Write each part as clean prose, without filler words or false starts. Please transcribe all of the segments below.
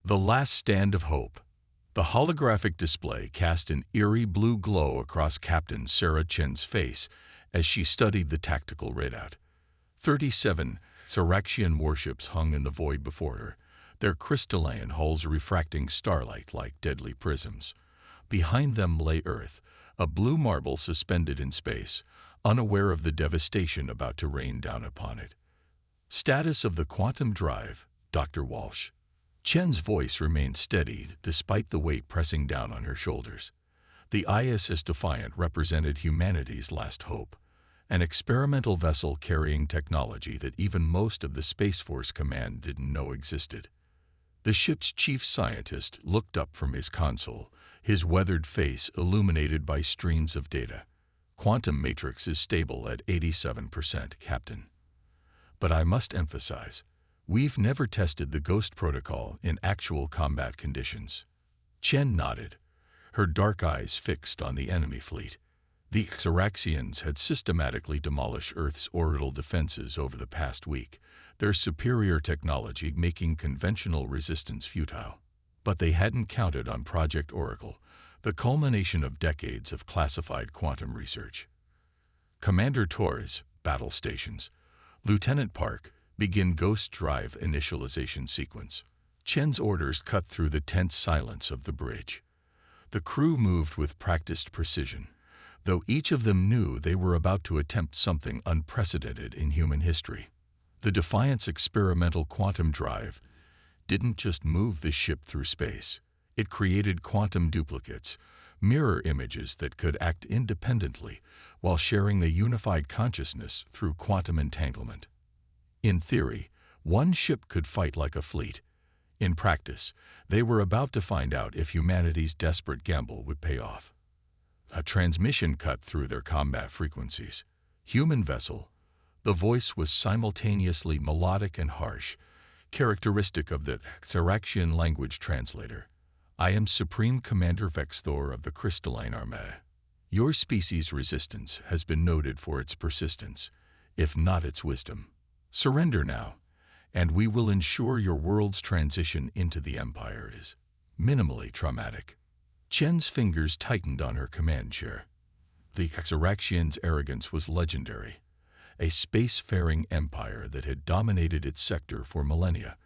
The Last Stand of Hope. The holographic display cast an eerie blue glow across Captain Sarah Chen's face as she studied the tactical readout. 37 Syraxian warships hung in the void before her, their crystalline hulls refracting starlight like deadly prisms. Behind them lay Earth, a blue marble suspended in space, unaware of the devastation about to rain down upon it. Status of the quantum drive, Dr. Walsh. Chen's voice remained steady despite the weight pressing down on her shoulders. The ISS Defiant represented humanity's last hope, an experimental vessel carrying technology that even most of the Space Force Command didn't know existed. The ship's chief scientist looked up from his console, his weathered face illuminated by streams of data. Quantum matrix is stable at 87%, Captain. But I must emphasize, we've never tested the Ghost Protocol in actual combat conditions. Chen nodded, her dark eyes fixed on the enemy fleet. The Syraxians had systematically demolished Earth's orbital defenses over the past week, their superior technology making conventional resistance futile. But they hadn't counted on Project Oracle, the culmination of decades of classified quantum research. Commander Torres, battle stations. Lieutenant Park, begin Ghost Drive initialization sequence. Chen's orders cut through the tense silence of the bridge. The crew moved with practiced precision, though each of them knew they were about to attempt something unprecedented in human history. The Defiant's experimental quantum drive didn't just move the ship through space. It created quantum duplicates, mirror images that could act independently while sharing the unified consciousness through quantum entanglement. In theory, one ship could fight like a fleet. In practice, they were about to find out if humanity's desperate gamble would pay off. A transmission cut through their combat frequencies. Human vessel. The voice was simultaneously melodic and harsh, characteristic of the Syraxian language translator. I am Supreme Commander Vexthor of the Crystalline Armée. Your species' resistance has been noted for its persistence, if not its wisdom. Surrender now, and we will ensure your world's transition into the Empire is minimally traumatic. Chen's fingers tightened on her command chair. The Syraxians' arrogance was legendary, a spacefaring empire that had dominated its sector for millennia,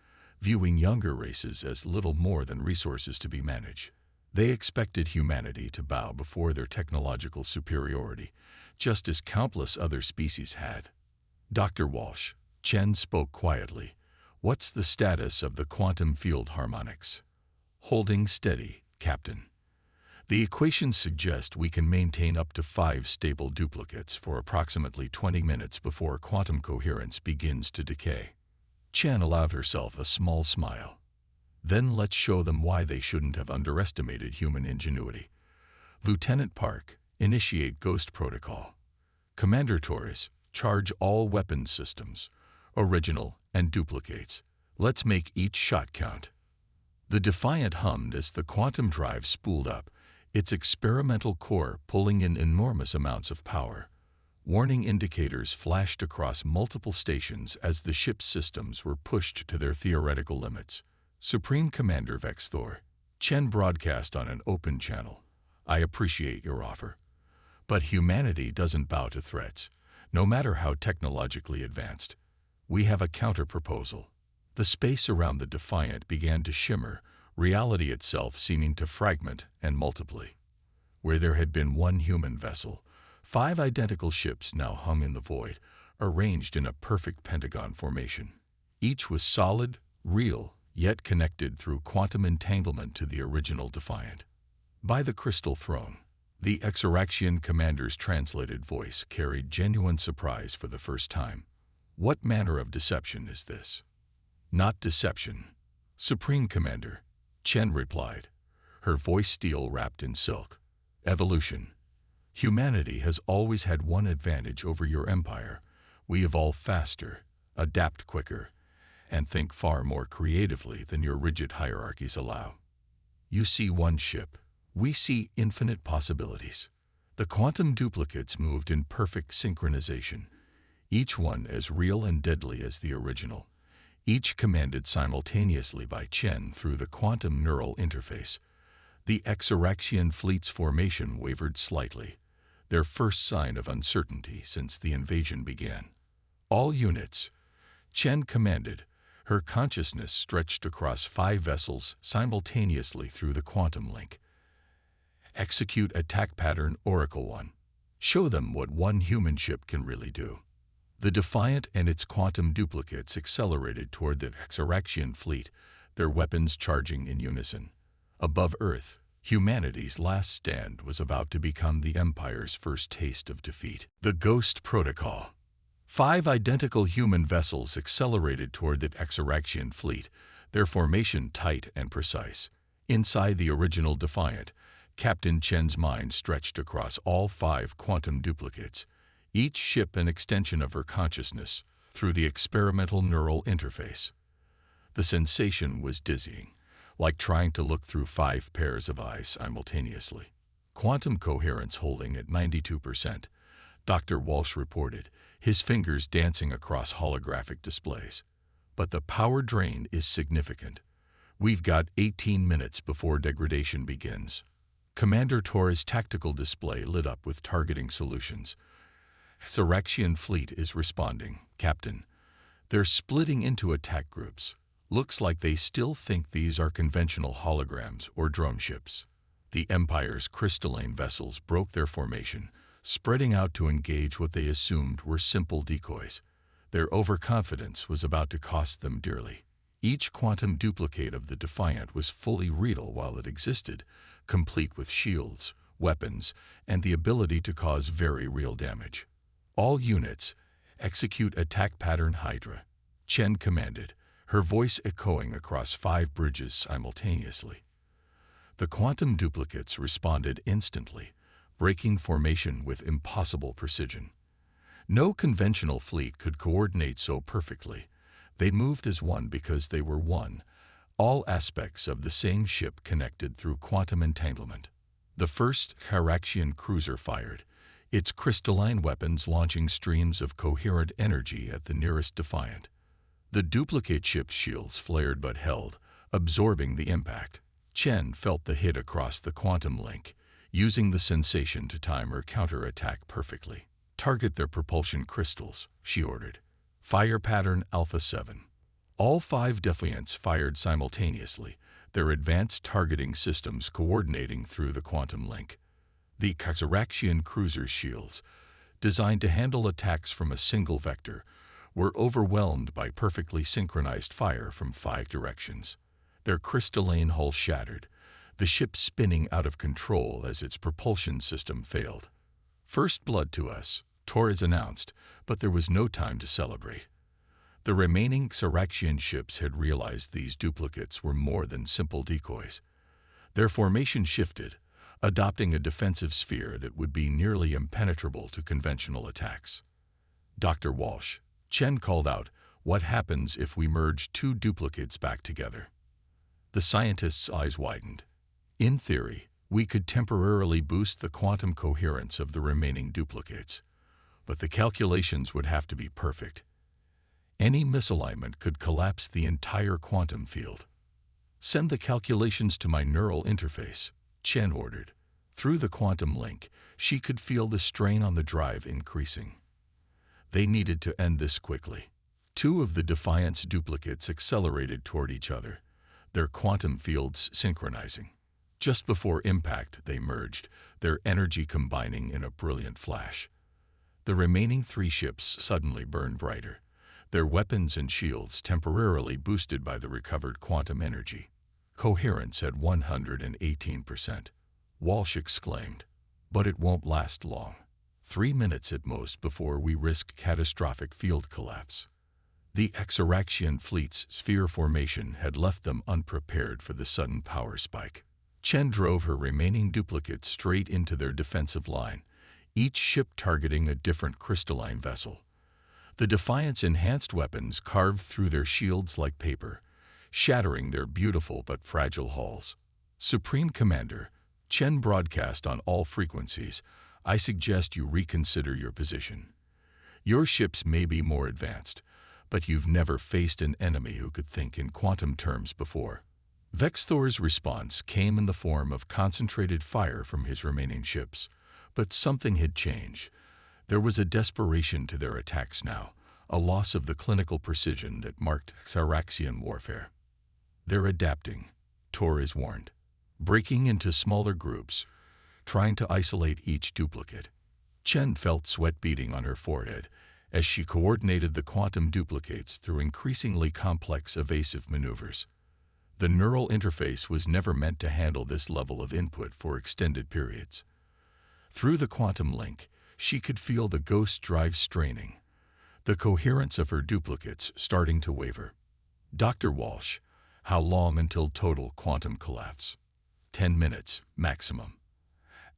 viewing younger races as little more than resources to be managed. They expected humanity to bow before their technological superiority, just as countless other species had. Dr. Walsh, Chen spoke quietly. What's the status of the quantum field harmonics? Holding steady, Captain. The equations suggest we can maintain up to 5 stable duplicates for approximately 20 minutes before quantum coherence begins to decay. Chen allowed herself a small smile. Then let's show them why they shouldn't have underestimated human ingenuity. Lieutenant Park, initiate Ghost Protocol. Commander Torres, charge all weapons systems, original and duplicates. Let's make each shot count. The Defiant hummed as the quantum drive spooled up, its experimental core pulling in enormous amounts of power. Warning indicators flashed across multiple stations as the ship's systems were pushed to their theoretical limits. Supreme Commander Vexthor, Chen broadcast on an open channel. I appreciate your offer. But humanity doesn't bow to threats, no matter how technologically advanced. We have a counter-proposal. The space around the Defiant began to shimmer, reality itself seeming to fragment and multiply. Where there had been one human vessel, 5 identical ships now hung in the void, arranged in a perfect pentagon formation. Each was solid, real, yet connected through quantum entanglement to the original Defiant. By the Crystal Throne, the Syraxian commander's translated voice carried genuine surprise for the first time. What manner of deception is this? Not deception. Supreme Commander, Chen replied, her voice steel wrapped in silk. Evolution. Humanity has always had one advantage over your empire. We evolve faster, adapt quicker, and think far more creatively than your rigid hierarchies allow. You see one ship. We see infinite possibilities. The quantum duplicates moved in perfect synchronization, each one as real and deadly as the original. each commanded simultaneously by Chen through the quantum neural interface. The Exoraxian fleet's formation wavered slightly, their first sign of uncertainty since the invasion began. All units, Chen commanded, her consciousness stretched across 5 vessels simultaneously through the quantum link. Execute attack pattern Oracle 1. Show them what one human ship can really do. The Defiant and its quantum duplicates accelerated toward the Exoraxian fleet, their weapons charging in unison. Above Earth, humanity's last stand was about to become the Empire's first taste of defeat. The Ghost Protocol. 5 identical human vessels accelerated toward the Exoraxian fleet, their formation tight and precise. Inside the original Defiant, Captain Chen's mind stretched across all 5 quantum duplicates, each ship an extension of her consciousness through the experimental neural interface. The sensation was dizzying, like trying to look through 5 pairs of eyes simultaneously. Quantum coherence holding at 92%, Dr. Walsh reported, his fingers dancing across holographic displays. But the power drain is significant. We've got 18 minutes before degradation begins. Commander Torres' tactical display lit up with targeting solutions. Exoraxian fleet is responding, Captain. They're splitting into attack groups. Looks like they still think these are conventional holograms or drone ships. The Empire's crystalline vessels broke their formation, spreading out to engage what they assumed were simple decoys. Their overconfidence was about to cost them dearly. Each quantum duplicate of the Defiant was fully real while it existed, complete with shields, weapons, and the ability to cause very real damage. All units, execute attack pattern Hydra, Chen commanded, her voice echoing across 5 bridges simultaneously. The quantum duplicates responded instantly, breaking formation with impossible precision. No conventional fleet could coordinate so perfectly. They moved as one because they were one, all aspects of the same ship connected through quantum entanglement. The first Exoraxian cruiser fired, its crystalline weapons launching streams of coherent energy at the nearest Defiant. The duplicate ship's shields flared but held, absorbing the impact. Chen felt the hit across the quantum link, using the sensation to time her counterattack perfectly. Target their propulsion crystals, she ordered. Fire pattern Alpha 7. All 5 Defiants fired simultaneously, their advanced targeting systems coordinating through the quantum link. The Exoraxian cruiser's shields, designed to handle attacks from a single vector, were overwhelmed by perfectly synchronized fire from 5 directions. Their crystalline hull shattered, the ship spinning out of control as its propulsion system failed. First blood to us, Torres announced, but there was no time to celebrate. The remaining Exoraxian ships had realized these duplicates were more than simple decoys. Their formation shifted, adopting a defensive sphere that would be nearly impenetrable to conventional attacks. Dr. Walsh, Chen called out, "What happens if we merge 2 duplicates back together?" The scientist's eyes widened. In theory, we could temporarily boost the quantum coherence of the remaining duplicates, but the calculations would have to be perfect. Any misalignment could collapse the entire quantum field. Send the calculations to my neural interface, Chen ordered. Through the quantum link, she could feel the strain on the drive increasing. They needed to end this quickly. 2 of the Defiant's duplicates accelerated toward each other, their quantum fields synchronizing. Just before impact, they merged, their energy combining in a brilliant flash. The remaining 3 ships suddenly burned brighter, their weapons and shields temporarily boosted by the recovered quantum energy. Coherence at 118%. Walsh exclaimed. But it won't last long. 3 minutes at most before we risk catastrophic field collapse. The Exoraxian fleet's sphere formation had left them unprepared for the sudden power spike. Chen drove her remaining duplicates straight into their defensive line, each ship targeting a different crystalline vessel. The Defiant's enhanced weapons carved through their shields like paper, shattering their beautiful but fragile hulls. Supreme Commander, Chen broadcast on all frequencies, I suggest you reconsider your position. Your ships may be more advanced, but you've never faced an enemy who could think in quantum terms before. Vexthor's response came in the form of concentrated fire from his remaining ships, but something had changed. There was a desperation to their attacks now, a loss of the clinical precision that marked Xyraxian warfare. They're adapting, Tor is warned, breaking into smaller groups, trying to isolate each duplicate. Chen felt sweat beading on her forehead as she coordinated the quantum duplicates through increasingly complex evasive maneuvers. The neural interface was never meant to handle this level of input for extended periods. Through the quantum link, she could feel the ghost drive straining, the coherence of her duplicates starting to waver. Dr. Walsh, how long until total quantum collapse? 10 minutes, maximum.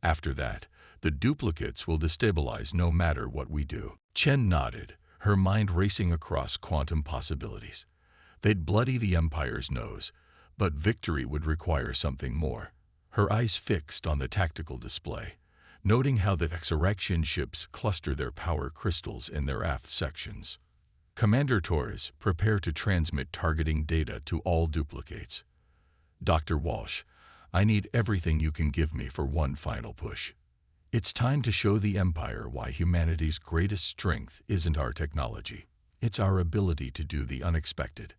After that, the duplicates will destabilize no matter what we do. Chen nodded, her mind racing across quantum possibilities. They'd bloody the Empire's nose, but victory would require something more. Her eyes fixed on the tactical display, noting how the Xyraxian ships cluster their power crystals in their aft sections. Commander Torres, prepare to transmit targeting data to all duplicates. Dr. Walsh, I need everything you can give me for one final push. It's time to show the Empire why humanity's greatest strength isn't our technology. It's our ability to do the unexpected.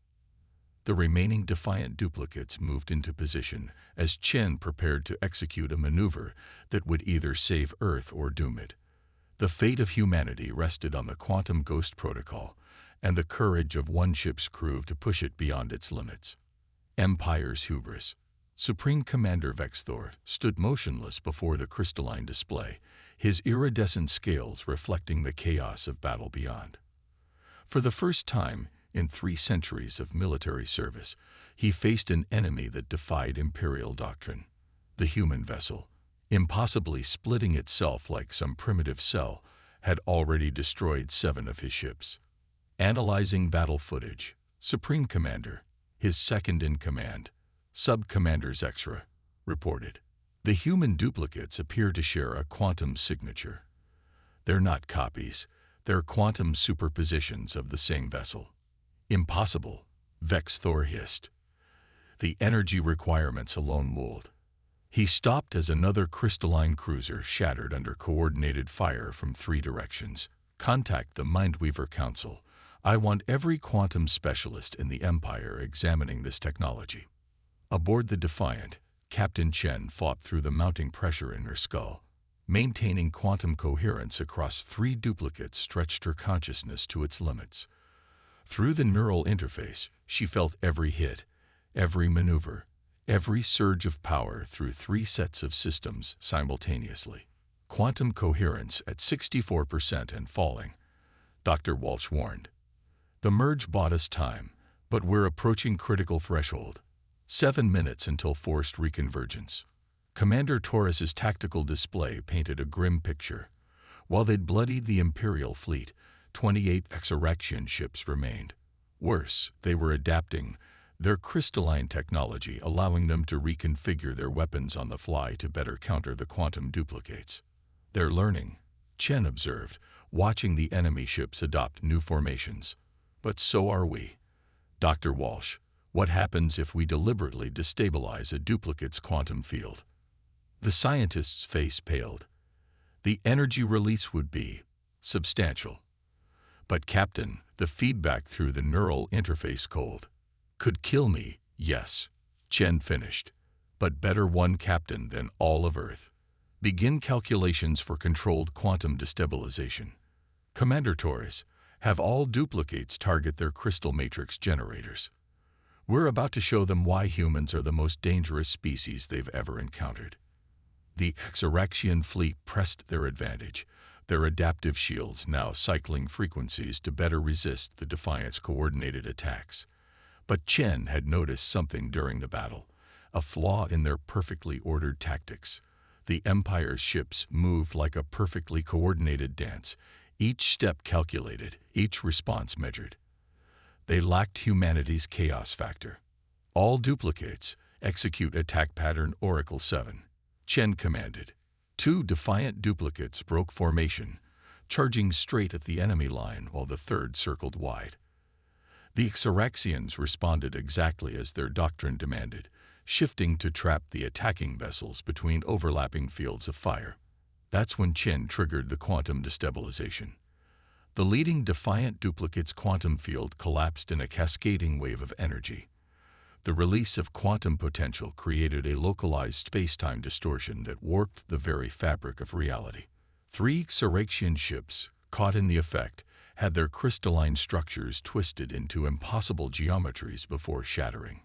The remaining Defiant duplicates moved into position as Chen prepared to execute a maneuver that would either save Earth or doom it. The fate of humanity rested on the Quantum Ghost Protocol and the courage of one ship's crew to push it beyond its limits. Empire's hubris. Supreme Commander Vexthor stood motionless before the crystalline display, his iridescent scales reflecting the chaos of battle beyond. For the first time in 3 centuries of military service, he faced an enemy that defied imperial doctrine. The human vessel, impossibly splitting itself like some primitive cell, had already destroyed 7 of his ships. Analyzing battle footage, Supreme Commander, his second-in-command, Sub-Commander Xexra, reported. The human duplicates appear to share a quantum signature. They're not copies, they're quantum superpositions of the same vessel. Impossible, Vexthor hissed. The energy requirements alone ruled. He stopped as another crystalline cruiser shattered under coordinated fire from 3 directions. Contact the Mindweaver Council. I want every quantum specialist in the Empire examining this technology. Aboard the Defiant, Captain Chen fought through the mounting pressure in her skull. Maintaining quantum coherence across 3 duplicates stretched her consciousness to its limits. Through the neural interface, she felt every hit, every maneuver, every surge of power through 3 sets of systems simultaneously. Quantum coherence at 64% and falling, Dr. Walsh warned. The merge bought us time, but we're approaching critical threshold. 7 minutes until forced reconvergence. Commander Torres's tactical display painted a grim picture. While they'd bloodied the Imperial fleet, 28 Xyraxian ships remained. Worse, they were adapting, their crystalline technology allowing them to reconfigure their weapons on the fly to better counter the quantum duplicates. They're learning, Chen observed, watching the enemy ships adopt new formations. But so are we. Dr. Walsh, what happens if we deliberately destabilize a duplicate's quantum field? The scientist's face paled. The energy release would be substantial. But Captain, the feedback through the neural interface cold. Could kill me, yes, Chen finished. But better one Captain than all of Earth. Begin calculations for controlled quantum destabilization. Commander Torres, have all duplicates target their crystal matrix generators. We're about to show them why humans are the most dangerous species they've ever encountered. The Xyraxian fleet pressed their advantage, their adaptive shields now cycling frequencies to better resist the Defiant's coordinated attacks. But Chen had noticed something during the battle, a flaw in their perfectly ordered tactics. The Empire's ships moved like a perfectly coordinated dance, each step calculated, each response measured. They lacked humanity's chaos factor. All duplicates, execute attack pattern Oracle 7. Chen commanded. 2 Defiant duplicates broke formation, charging straight at the enemy line while the 3rd circled wide. The Xeraxians responded exactly as their doctrine demanded, shifting to trap the attacking vessels between overlapping fields of fire. That's when Chen triggered the quantum destabilization. The leading Defiant duplicate's quantum field collapsed in a cascading wave of energy. The release of quantum potential created a localized space-time distortion that warped the very fabric of reality. 3 Xeraxian ships, caught in the effect, had their crystalline structures twisted into impossible geometries before shattering.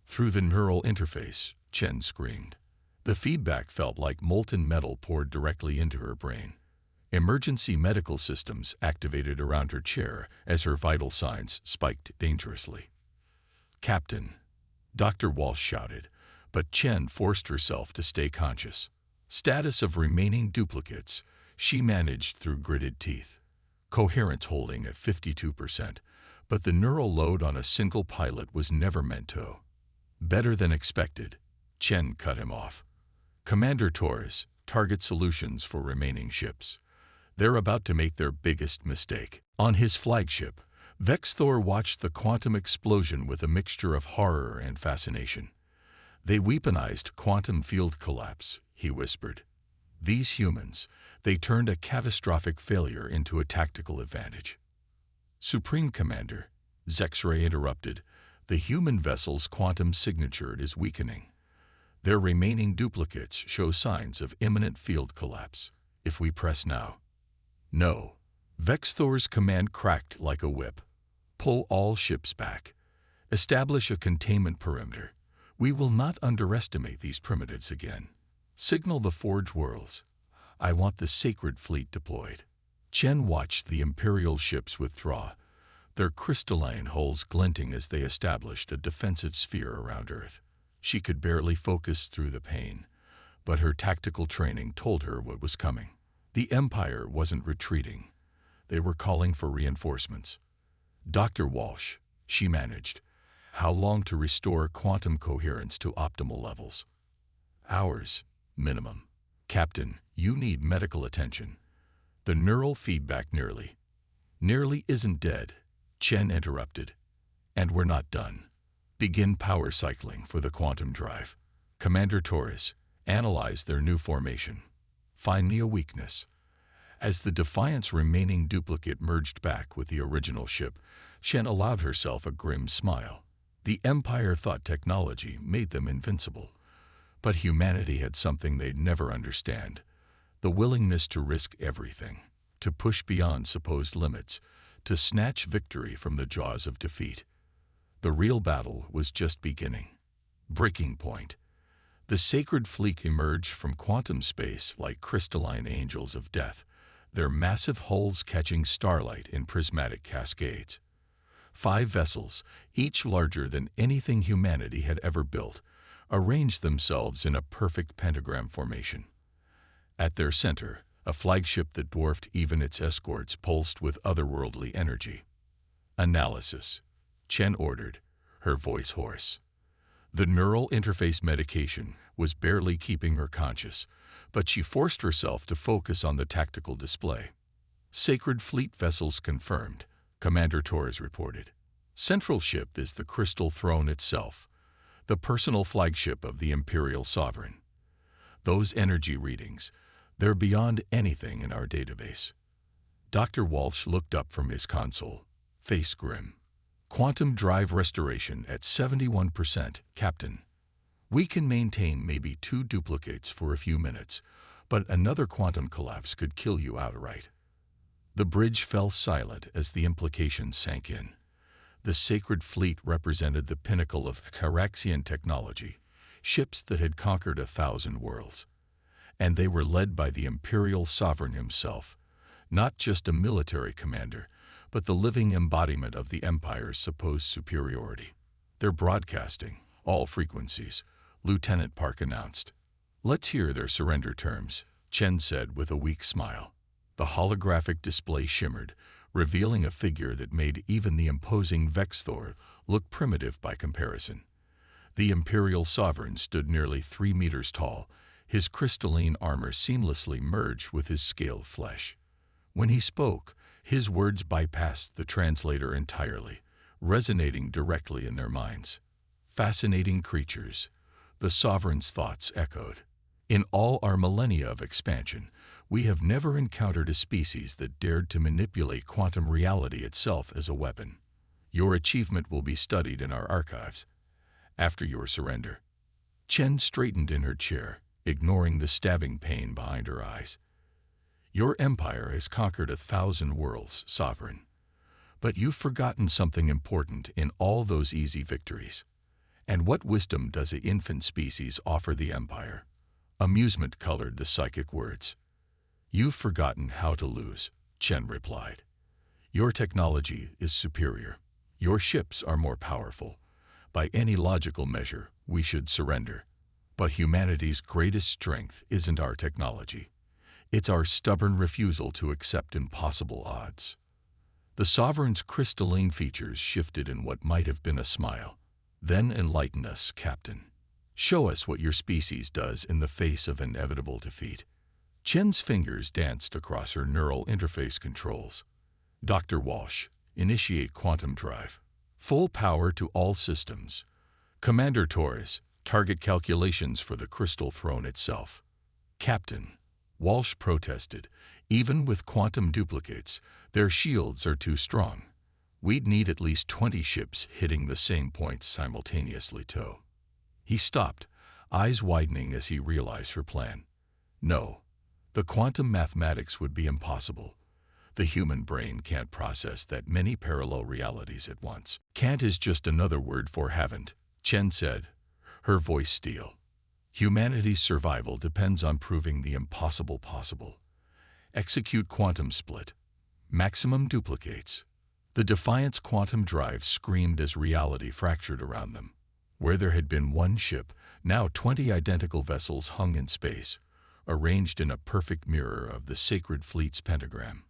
Through the neural interface, Chen screamed. The feedback felt like molten metal poured directly into her brain. Emergency medical systems activated around her chair as her vital signs spiked dangerously. "Captain," Dr. Walsh shouted, but Chen forced herself to stay conscious. Status of remaining duplicates, she managed through gritted teeth. Coherence holding at 52%, but the neural load on a single pilot was never meant to. "Better than expected," Chen cut him off. "Commander Torres, target solutions for remaining ships. They're about to make their biggest mistake." On his flagship, Vexthor watched the quantum explosion with a mixture of horror and fascination. "They weaponized quantum field collapse," he whispered. "These humans, they turned a catastrophic failure into a tactical advantage." "Supreme Commander," Zexray interrupted, "the human vessel's quantum signature is weakening. Their remaining duplicates show signs of imminent field collapse. If we press now—" "No." Vexthor's command cracked like a whip. "Pull all ships back. Establish a containment perimeter. We will not underestimate these primitives again. Signal the Forge Worlds. I want the Sacred Fleet deployed." Chen watched the Imperial ships withdraw, their crystalline hulls glinting as they established a defensive sphere around Earth. She could barely focus through the pain, but her tactical training told her what was coming. The Empire wasn't retreating. They were calling for reinforcements. "Dr. Walsh," she managed, "how long to restore quantum coherence to optimal levels?" "Hours, minimum." "Captain, you need medical attention." The neural feedback nearly isn't dead, Chen interrupted. "And we're not done. Begin power cycling for the quantum drive. Commander Torres, analyze their new formation. Find me a weakness." As the Defiant's remaining duplicate merged back with the original ship, Chen allowed herself a grim smile. The Empire thought technology made them invincible. But humanity had something they'd never understand: the willingness to risk everything, to push beyond supposed limits, to snatch victory from the jaws of defeat. The real battle was just beginning. Breaking point. The Sacred Fleet emerged from quantum space like crystalline angels of death, their massive hulls catching starlight in prismatic cascades. 5 vessels, each larger than anything humanity had ever built, arranged themselves in a perfect pentagram formation. At their center, a flagship that dwarfed even its escorts pulsed with otherworldly energy. "Analysis," Chen ordered, her voice hoarse. The neural interface medication was barely keeping her conscious, but she forced herself to focus on the tactical display. "Sacred Fleet vessels confirmed," Commander Torres reported. "Central ship is the Crystal Throne itself, the personal flagship of the Imperial Sovereign. Those energy readings, they're beyond anything in our database." Dr. Walsh looked up from his console, face grim. "Quantum drive restoration at 71%, Captain. We can maintain maybe 2 duplicates for a few minutes, but another quantum collapse could kill you outright." The bridge fell silent as the implications sank in. The Sacred Fleet represented the pinnacle of Xeraxian technology, ships that had conquered 1,000 worlds. And they were led by the Imperial Sovereign himself, not just a military commander, but the living embodiment of the Empire's supposed superiority. "They're broadcasting, all frequencies," Lieutenant Park announced. "Let's hear their surrender terms," Chen said with a weak smile. The holographic display shimmered, revealing a figure that made even the imposing Vexthor look primitive by comparison. The Imperial Sovereign stood nearly 3 meters tall, his crystalline armor seamlessly merged with his scaled flesh. When he spoke, his words bypassed the translator entirely, resonating directly in their minds. Fascinating creatures, the Sovereign's thoughts echoed. In all our millennia of expansion, we have never encountered a species that dared to manipulate quantum reality itself as a weapon. Your achievement will be studied in our archives. After your surrender. Chen straightened in her chair, ignoring the stabbing pain behind her eyes. Your empire has conquered 1,000 worlds, Sovereign. But you've forgotten something important in all those easy victories. And what wisdom does an infant species offer the empire? Amusement colored the psychic words. You've forgotten how to lose, Chen replied. Your technology is superior. Your ships are more powerful. By any logical measure, we should surrender. But humanity's greatest strength isn't our technology. It's our stubborn refusal to accept impossible odds. The Sovereign's crystalline features shifted in what might have been a smile. Then enlighten us, Captain. Show us what your species does in the face of inevitable defeat. Chen's fingers danced across her neural interface controls. Dr. Walsh, initiate quantum drive. Full power to all systems. Commander Torres, target calculations for the crystal throne itself. Captain, Walsh protested, even with quantum duplicates, their shields are too strong. We'd need at least 20 ships hitting the same point simultaneously, too. He stopped, eyes widening as he realized her plan. No, the quantum mathematics would be impossible. The human brain can't process that many parallel realities at once. Can't is just another word for haven't, Chen said, her voice steel. Humanity's survival depends on proving the impossible possible. Execute quantum split. Maximum duplicates. The Defiant's quantum drive screamed as reality fractured around them. Where there had been one ship, now 20 identical vessels hung in space, arranged in a perfect mirror of the Sacred Fleet's pentagram.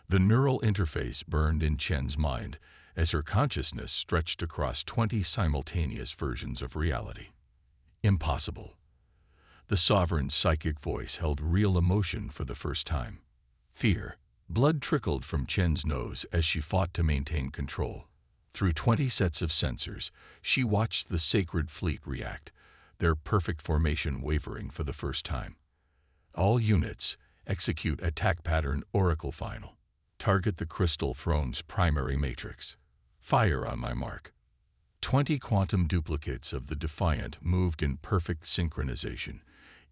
The neural interface burned in Chen's mind as her consciousness stretched across 20 simultaneous versions of reality. Impossible. The Sovereign's psychic voice held real emotion for the first time. Fear. Blood trickled from Chen's nose as she fought to maintain control. Through 20 sets of sensors, she watched the Sacred Fleet react, their perfect formation wavering for the first time. All units, execute attack pattern Oracle Final. Target the Crystal Throne's primary matrix. Fire on my mark. 20 quantum duplicates of the Defiant moved in perfect synchronization,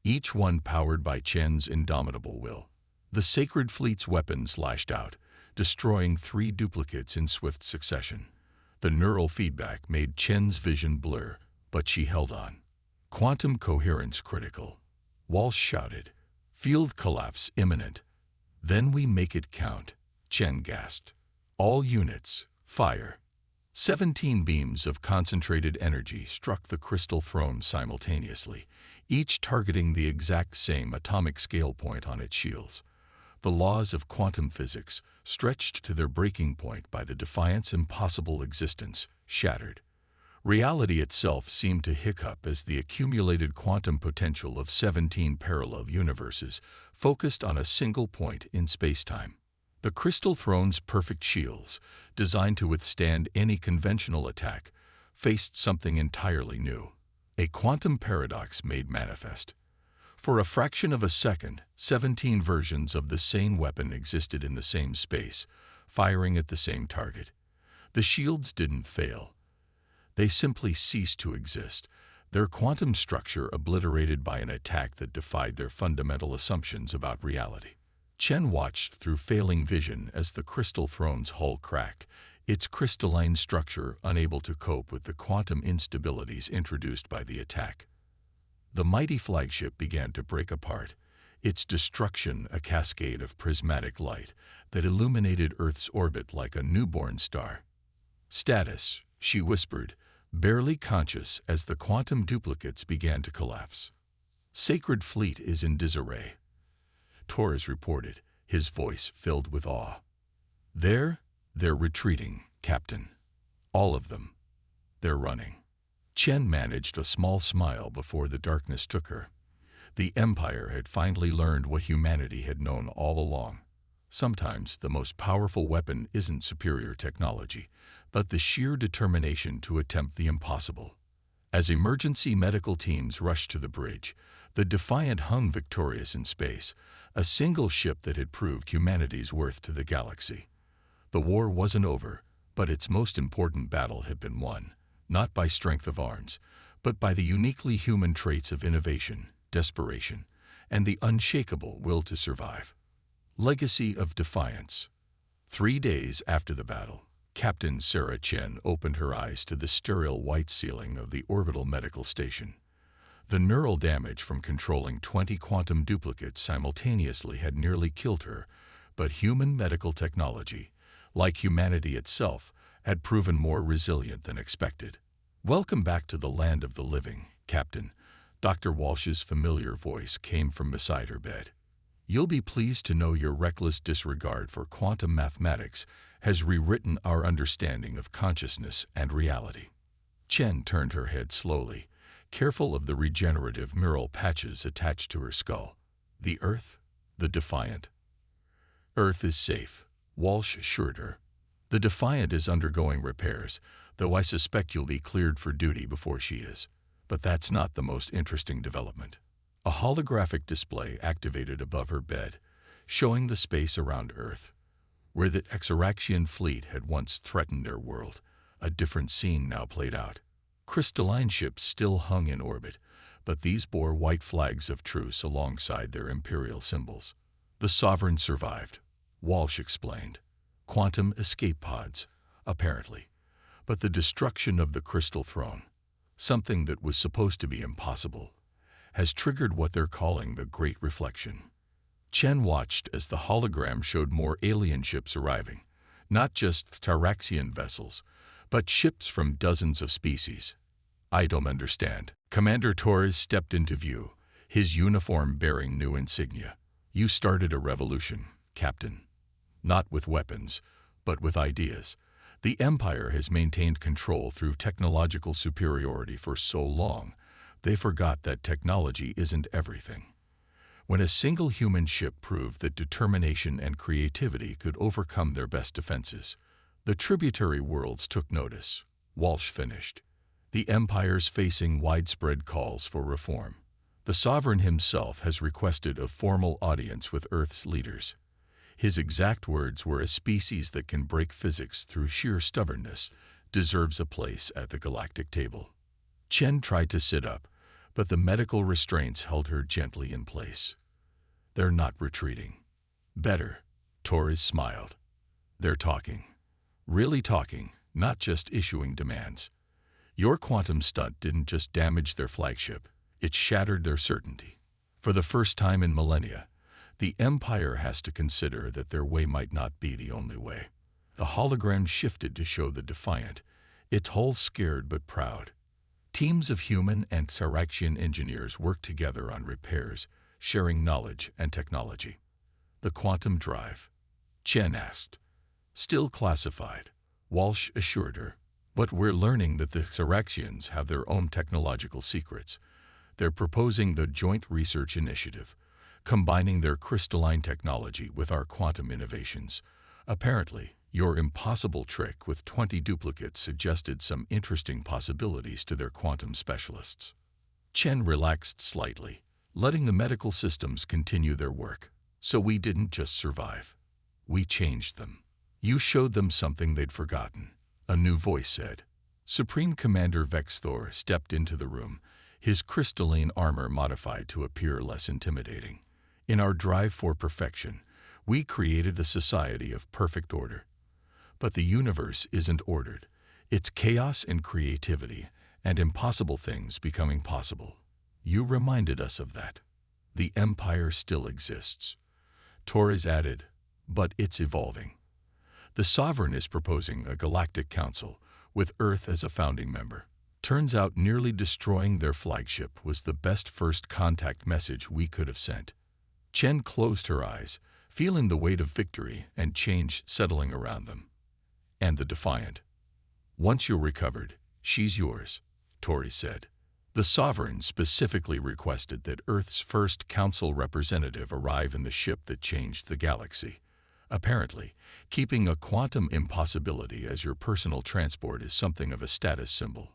each one powered by Chen's indomitable will. The Sacred Fleet's weapons lashed out, destroying 3 duplicates in swift succession. The neural feedback made Chen's vision blur, but she held on. Quantum coherence critical. Walsh shouted. Field collapse imminent. Then we make it count, Chen gasped. All units, fire. 17 beams of concentrated energy struck the Crystal Throne simultaneously, each targeting the exact same atomic scale point on its shields. The laws of quantum physics, stretched to their breaking point by the Defiant's impossible existence, shattered. Reality itself seemed to hiccup as the accumulated quantum potential of 17 parallel universes focused on a single point in spacetime. The Crystal Throne's perfect shields, designed to withstand any conventional attack, faced something entirely new. A quantum paradox made manifest. For a fraction of a second, 17 versions of the same weapon existed in the same space, firing at the same target. The shields didn't fail. They simply ceased to exist, their quantum structure obliterated by an attack that defied their fundamental assumptions about reality. Chen watched through failing vision as the Crystal Throne's hull cracked, its crystalline structure unable to cope with the quantum instabilities introduced by the attack. The mighty flagship began to break apart, its destruction a cascade of prismatic light that illuminated Earth's orbit like a newborn star. Status, she whispered, barely conscious as the quantum duplicates began to collapse. Sacred Fleet is in disarray, Torres reported, his voice filled with awe. They're retreating, Captain. All of them. They're running. Chen managed a small smile before the darkness took her. The Empire had finally learned what humanity had known all along. Sometimes the most powerful weapon isn't superior technology, but the sheer determination to attempt the impossible. As emergency medical teams rushed to the bridge, the Defiant hung victorious in space, a single ship that had proved humanity's worth to the galaxy. The war wasn't over, but its most important battle had been won, not by strength of arms, but by the uniquely human traits of innovation, desperation, and the unshakable will to survive. Legacy of Defiance. 3 days after the battle, Captain Sarah Chen opened her eyes to the sterile white ceiling of the orbital medical station. The neural damage from controlling 20 quantum duplicates simultaneously had nearly killed her, but human medical technology, like humanity itself, had proven more resilient than expected. "Welcome back to the land of the living, Captain." Dr. Walsh's familiar voice came from beside her bed. "You'll be pleased to know your reckless disregard for quantum mathematics has rewritten our understanding of consciousness and reality." Chen turned her head slowly, careful of the regenerative mural patches attached to her skull. "The Earth? The Defiant?" "Earth is safe," Walsh assured her. "The Defiant is undergoing repairs, though I suspect you'll be cleared for duty before she is. But that's not the most interesting development." A holographic display activated above her bed, showing the space around Earth. Where the Exaraxian fleet had once threatened their world, a different scene now played out. Crystalline ships still hung in orbit, but these bore white flags of truce alongside their imperial symbols. "The Sovereign survived," Walsh explained. "Quantum escape pods, apparently. But the destruction of the Crystal Throne, something that was supposed to be impossible, has triggered what they're calling the Great Reflection." Chen watched as the hologram showed more alien ships arriving, not just Taraxian vessels, but ships from dozens of species. "I don't understand." Commander Torres stepped into view, his uniform bearing new insignia. "You started a revolution, Captain. Not with weapons, but with ideas. The Empire has maintained control through technological superiority for so long, they forgot that technology isn't everything. When a single human ship proved that determination and creativity could overcome their best defenses, the tributary worlds took notice," Walsh finished. "The Empire's facing widespread calls for reform. The Sovereign himself has requested a formal audience with Earth's leaders. His exact words were, 'A species that can break physics through sheer stubbornness deserves a place at the galactic table.'" Chen tried to sit up, but the medical restraints held her gently in place. "They're not retreating." "Better," Torres smiled. "They're talking. Really talking, not just issuing demands. Your quantum stunt didn't just damage their flagship, it shattered their certainty. For the first time in millennia, the Empire has to consider that their way might not be the only way." The hologram shifted to show the Defiant, its hull scared but proud. Teams of human and Taraxian engineers worked together on repairs, sharing knowledge and technology. "The quantum drive?" Chen asked. "Still classified," Walsh assured her. "But we're learning that the Taraxians have their own technological secrets. They're proposing the Joint Research Initiative, combining their crystalline technology with our quantum innovations. Apparently, your impossible trick with 20 duplicates suggested some interesting possibilities to their quantum specialists." Chen relaxed slightly, letting the medical systems continue their work. "So we didn't just survive. We changed them." "You showed them something they'd forgotten," a new voice said. Supreme Commander Vexthor stepped into the room, his crystalline armor modified to appear less intimidating. "In our drive for perfection, we created a society of perfect order. But the universe isn't ordered. It's chaos and creativity, and impossible things becoming possible. You reminded us of that. The Empire still exists," Torres added, "but it's evolving. The Sovereign is proposing a galactic council, with Earth as a founding member. Turns out nearly destroying their flagship was the best first contact message we could have sent." Chen closed her eyes, feeling the weight of victory and change settling around them. "And the Defiant? Once you're recovered, she's yours," Torres said. "The Sovereign specifically requested that Earth's first council representative arrive in the ship that changed the galaxy. Apparently, keeping a quantum impossibility as your personal transport is something of a status symbol.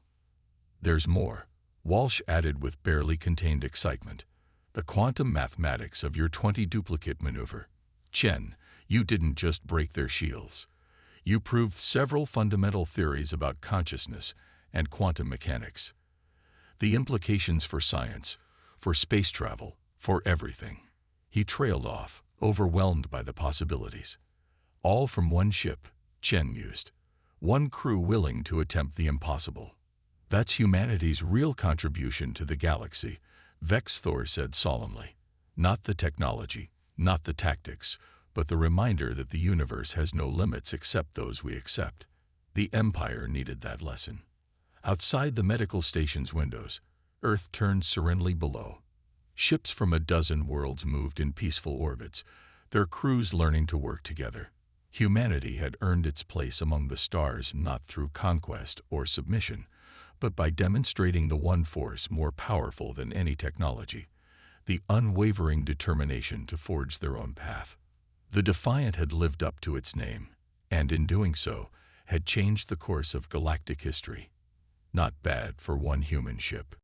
There's more, Walsh added with barely contained excitement. The quantum mathematics of your 20-duplicate maneuver. Chen, you didn't just break their shields. You proved several fundamental theories about consciousness and quantum mechanics. The implications for science, for space travel, for everything. He trailed off, overwhelmed by the possibilities. All from one ship, Chen mused. One crew willing to attempt the impossible. That's humanity's real contribution to the galaxy, Vex Thor said solemnly. Not the technology, not the tactics, but the reminder that the universe has no limits except those we accept. The Empire needed that lesson. Outside the medical station's windows, Earth turned serenely below. Ships from a dozen worlds moved in peaceful orbits, their crews learning to work together. Humanity had earned its place among the stars not through conquest or submission, but by demonstrating the one force more powerful than any technology, the unwavering determination to forge their own path. The Defiant had lived up to its name, and in doing so, had changed the course of galactic history. Not bad for one human ship.